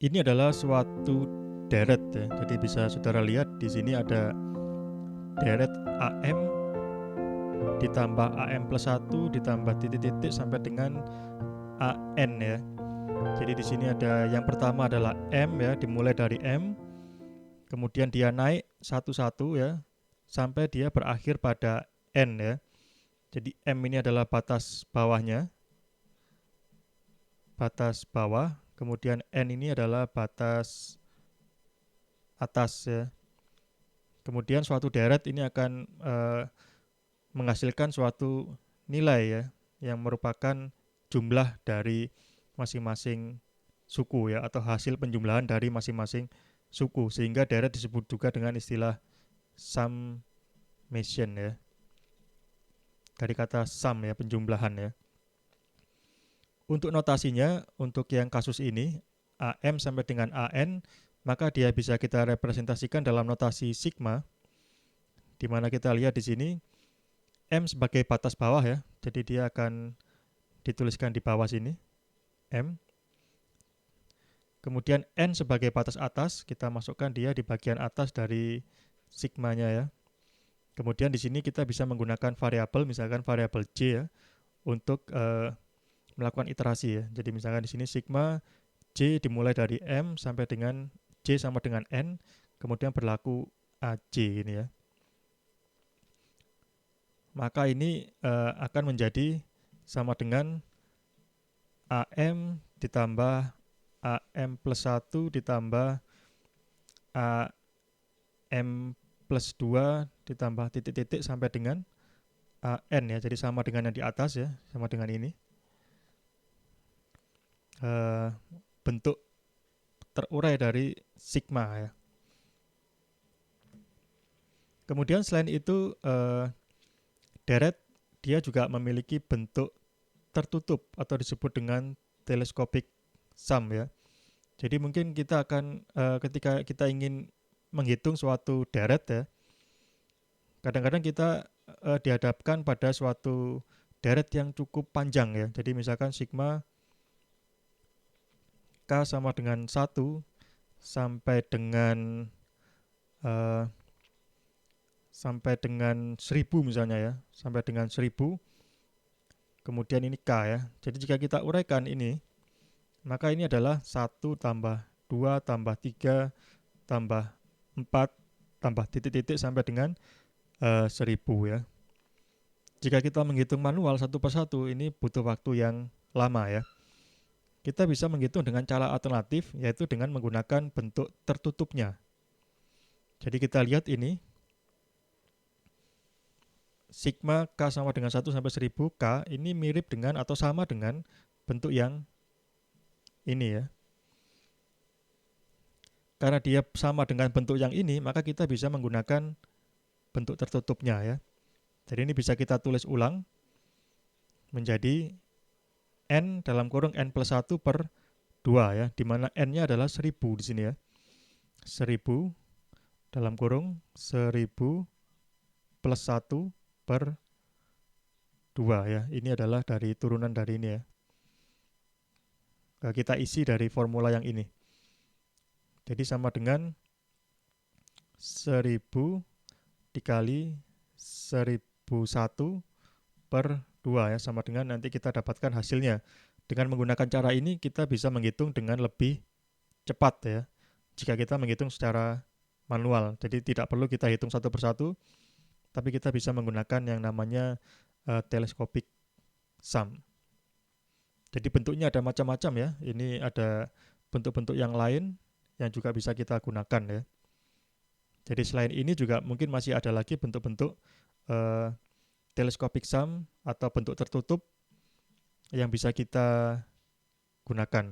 Ini adalah suatu deret ya. Jadi bisa saudara lihat di sini ada deret AM ditambah AM plus 1 ditambah titik-titik sampai dengan AN ya. Jadi di sini ada yang pertama adalah M ya, dimulai dari M, kemudian dia naik satu-satu ya sampai dia berakhir pada N ya. Jadi M ini adalah batas bawahnya, batas bawah, kemudian N ini adalah batas atas ya. Kemudian suatu deret ini akan menghasilkan suatu nilai ya yang merupakan jumlah dari masing-masing suku ya, atau hasil penjumlahan dari masing-masing suku, sehingga deret disebut juga dengan istilah summation ya, dari kata sum ya, penjumlahan ya. Untuk notasinya, untuk yang kasus ini AM sampai dengan AN, maka dia bisa kita representasikan dalam notasi sigma, di mana kita lihat di sini M sebagai batas bawah ya, jadi dia akan dituliskan di bawah sini M. Kemudian N sebagai batas atas, kita masukkan dia di bagian atas dari sigmanya ya. Kemudian di sini kita bisa menggunakan variabel, misalkan variabel J ya, untuk melakukan iterasi ya. Jadi misalkan di sini sigma J dimulai dari M sampai dengan J sama dengan N, kemudian berlaku AJ ini ya. Maka ini akan menjadi sama dengan AM ditambah AM plus 1 ditambah AM plus 2 ditambah titik-titik sampai dengan AN ya. Jadi sama dengan yang di atas ya, sama dengan ini. Bentuk terurai dari sigma ya. Kemudian selain itu deret dia juga memiliki bentuk tertutup atau disebut dengan telescopic sum ya. Jadi mungkin kita akan ketika kita ingin menghitung suatu deret ya, kadang-kadang kita dihadapkan pada suatu deret yang cukup panjang ya. Jadi misalkan sigma K sama dengan 1 sampai dengan sampai dengan 1000 misalnya ya, sampai dengan 1000. Kemudian ini K ya. Jadi jika kita uraikan ini, maka ini adalah 1 tambah 2 tambah 3 tambah 4 tambah titik-titik sampai dengan 1000 ya. Jika kita menghitung manual satu persatu, ini butuh waktu yang lama ya. Kita bisa menghitung dengan cara alternatif, yaitu dengan menggunakan bentuk tertutupnya. Jadi kita lihat ini, sigma K sama dengan 1 sampai 1000 K, ini mirip dengan atau sama dengan bentuk yang ini ya. Karena dia sama dengan bentuk yang ini, maka kita bisa menggunakan bentuk tertutupnya ya. Jadi ini bisa kita tulis ulang menjadi N dalam kurung N plus 1 per 2 ya, di mana N-nya adalah 1000 di sini ya. 1000 dalam kurung 1000 plus 1 per 2 ya. Ini adalah dari turunan dari ini ya. Kita isi dari formula yang ini. Jadi sama dengan 1000 dikali 1001 per 2 ya, sama dengan nanti kita dapatkan hasilnya. Dengan menggunakan cara ini kita bisa menghitung dengan lebih cepat ya, jika kita menghitung secara manual. Jadi tidak perlu kita hitung satu persatu, tapi kita bisa menggunakan yang namanya telescopic sum. Jadi bentuknya ada macam-macam ya. Ini ada bentuk-bentuk yang lain yang juga bisa kita gunakan ya. Jadi selain ini juga mungkin masih ada lagi bentuk-bentuk telescopic sum atau bentuk tertutup yang bisa kita gunakan.